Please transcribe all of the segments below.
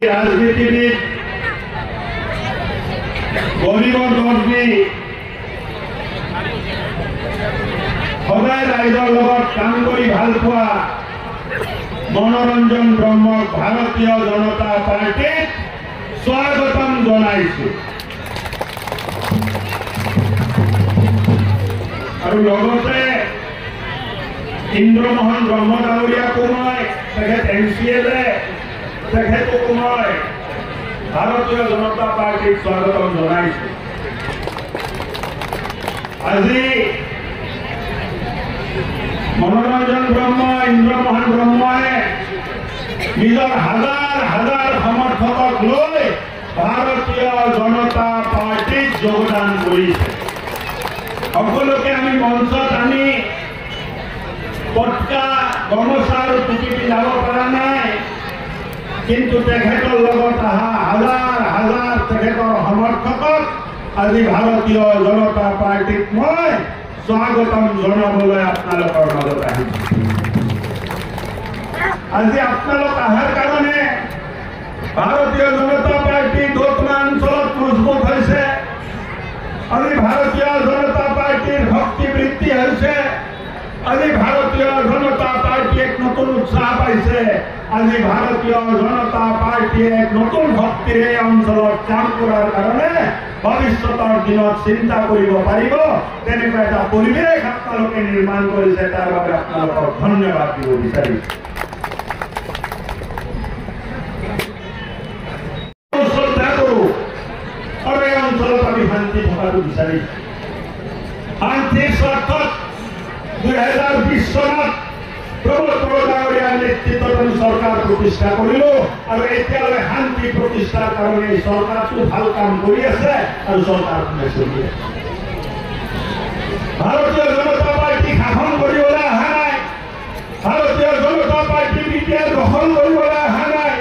राजनीतिविद गरीबर दर्जी सदाय राइजर लगत काम करी ভাল পোৱা मनोरंजन ब्रह्म भारतीय जनता पार्टी स्वागतम जनाइছো और लगते इंद्रमोहन ब्रह्म डावरियाको मैं एनसीएले मैं भारतीय जनता पार्टी स्वागतम जनाइছো আজি मनोरंजन ब्रह्म इंद्रमोहन ब्रह्मे निजर हजार हजार समर्थक লৈ भारतीय जनता पार्टी योगदान কৰিছে সকলোকে আমি মঞ্চত আনি পটকা গামোচা আৰু টুপি পিন্ধাব পৰা নাই কিন্তু তেখেতৰ লগত অহা হাজাৰ হাজাৰ তেখেতৰ সমৰ্থকক আজি भारतीय जनता पार्टीक মই स्वागतम জনাবলৈ আপোনালোকৰ মাজত আহিছো আজি আপোনালোক অহাৰ কাৰণে भारतीय जनता पार्टी দক্ষিণ অঞ্চলত মজবুত হৈছে আজি भारतीय जनता पार्टीर শক্তি বৃদ্ধি হৈছে আজি भारतीय जनता पार्टी एक नতুন উৎসাহ পাইছে আজি भारतीय जनता पार्टी एक नতুন শক্তিৰে অঞ্চলত কাম কৰাৰ কাৰণে ভবিষ্যতৰ দিনত চিন্তা কৰিব পাৰিব তেনেকুৱা এটা পৰিৱেশ আপোনালোকে নিৰ্মাণ কৰিছে তাৰ বাবে আপোনালোকক ধন্যবাদ দিব বিচাৰিছো শ্ৰদ্ধা কৰো আৰু এই অঞ্চলত আমি শান্তি থকাটো বিচাৰিছো শান্তিৰ স্বাৰ্থত 2020 চনত प्रमोद बड़ोदावरियार नेतृत्वत আমি सरकार प्रतिष्ठा करिलो और एतियाले शांति प्रतिष्ठार कारणे सरकारটো ভাল কাম কৰি আছে আৰু सरकारखने চলি আছে भारतीय जनता पार्टी শাসন কৰিবলৈ অহা নাই भारतीय जनता पार्टी বিটিআৰ দখল কৰিবলৈ অহা নাই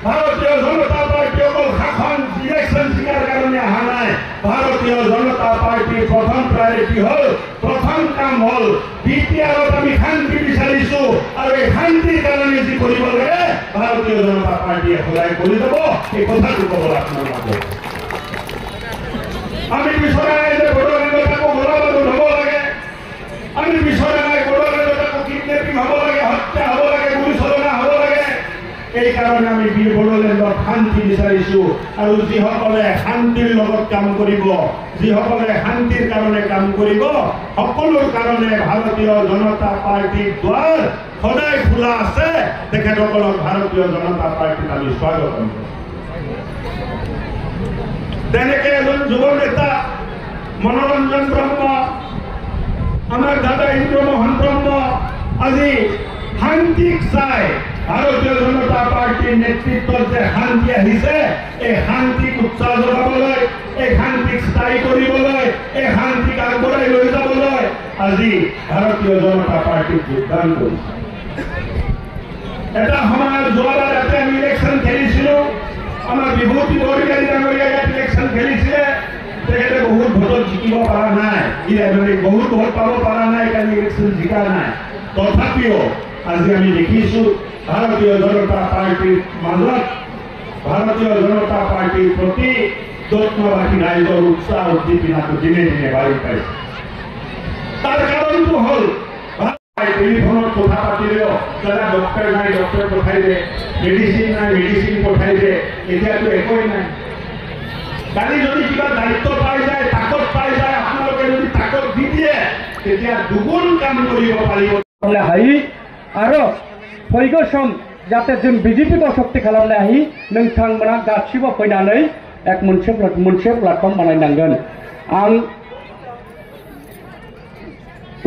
भारतीय जनता पार्टी অকল শাসন ইলেকশন জিকাৰ কাৰণে অহা নাই भारतीय जनता पार्टी प्रथम प्रायोरिटी হল प्रथम काम হল বিটিআৰত আমি শান্তি বিচাৰিছো আৰু এই শান্তিৰ কাৰণে যি কৰিব লাগে भारतीय जनता पार्टी সদায় কৰি যাব এই কথাটো ক'বলৈ আপোনাৰ মাজত আমি বিচৰা নাই যে বড়োলেণ্ডকো গোলাবাৰুদ হ'ব লাগে আমি বিচৰা নাই বড়োলেণ্ডকো কিডনেপিং হ'ব লাগে হত্যা হ'ব লাগে গুলীচালনা হ'ব লাগে এই কাৰণে আমি বড়োলেণ্ডত শান্তি বিচাৰিছো আৰু যিসকলে শান্তিৰ লগত কাম কৰিব যিসকলে শান্তিৰ কাৰণে কাম কৰিব সকলোৰ কাৰণে भारतीय जनता পাৰ্টিৰ দ্বাৰ সদায় খোলা আছে তেখেতসকলক भारतीय जनता পাৰ্টিত আমি স্বাগতম কৰিম তেনেকে এজন যুৱ নেতা मनोरंजन ब्रह्म আমাৰ দাদা ইন্দ্ৰমোহন ব্ৰহ্ম আজি শান্তিক চাই भारतीय जनता पार्टी नेतृत्वत जे शांति আহিছে এই শান্তিক উৎসাহ যোগাবলৈ এই শান্তিক স্থায়ী কৰিবলৈ এই শান্তিক আগবঢ়াই লৈ যাবলৈ আজি भारतीय जनता पार्टी যোগদান কৰিছে এটা সময়ত যোৱাবাৰ আমি ইলেকশন খেলিছিলো আমাৰ বিভূতি বৰগোহাঁই ডাঙৰীয়া ইলেকশন খেলিছিলে তেখেতে বহুত ভোটত জিকিব পৰা নাই বহুত ভোট পাব পৰা নাই কাৰণ ইলেকশন জিকা নাই তথাপিও আজি আমি দেখিছো भारतीय जनता पार्टी মাজত भारतीय जनता पार्टी प्रति दक्षिणवासी राइजर उत्साह उद्दीपनाটো দিনে দিনে বাঢ়ি পাইছে তাৰ কাৰণটো হল টেলিফোনত কথা পাতিলেও যাৰা ডক্টৰ নাই ডক্টৰ পঠাই দে মেডিসিন নাই মেডিসিন পঠাই দে এতিয়াতো একোই নাই কালি যদি কিবা দায়িত্ব পাই যায় তাকত পাই যায় আপোনালোকে যদি তাকত দি দিয়ে তেতিয়া দুগুণ কাম কৰিব পাৰিব হাই আৰু फैगौ सम जाहाथे जों बीजेपीखौ शक्ति खालामनो हायो नोंथांमोना गासिबो फैनानै एक मोनसे प्लेटफर्म बानायनांगोन आं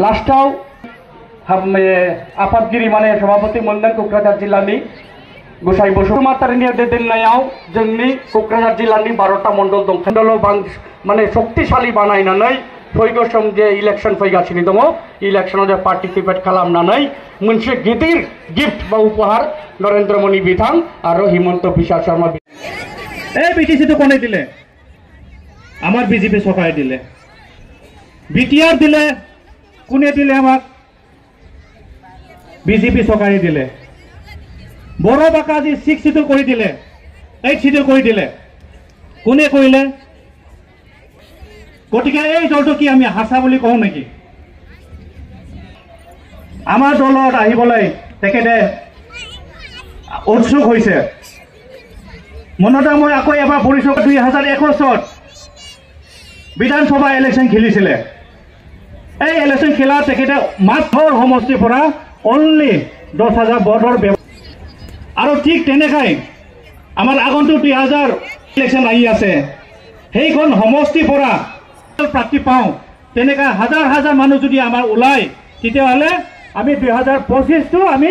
लास्टाव आफादगिरि माने सभापति मोनदों क'क्राझार जिल्लानि गसाइ बसुमतारिनि दैदेननायाव जोंनि क'क्राझार जिल्लानि 12टा मण्डल दं मण्डलाव माने शक्तिशाली बानायनानै फैगौ सम जे इलेक्शन फैगासिनो दङ इलेक्शनाव जे पार्टिसिपेट खालामनानै मोनसे गिदिर गिफ्ट बा उपहार नरेंद्र मोदी बिथां आरो हिमंत बिश्व शर्मा এই বিটিসিটো কোনে দিলে আমার বিজেপি সরকারে দিলে বিটিআর দিলে কোনে দিলে আমাক বিজেপি সরকারে দিলে বড় বাঁকা আজি 6 সিটো করে দিলে এই চিঠিৰ কৰি দিলে কোনে কৰিলে গতিকে এই দলটো কি আমি হাসা বুলি কওঁ নেকি আমাৰ দলত আহিবলৈ তেখেতে উৎসুক হৈছে মনতে মই আকৌ এবাৰ পৰিচয় 2021 বিধানসভা ইলেকশ্যন খেলিছিলে এই ইলেকশ্যন খেলা তেখেতে মাত্ৰ সমষ্টিৰ পৰা অনলি 10,000 ভোটৰ আৰু ঠিক তেনেকৈ আমাৰ আগন্তুক 2000 ইলেকশ্যন আহি আছে সেইখন সমষ্টিৰ পৰা প্ৰাপ্তি পাওঁ তেনেকৈ হাজাৰ হাজাৰ মানুহ যদি আমাৰ ওলায় তেতিয়াহ'লে আমি 2025 টো আমি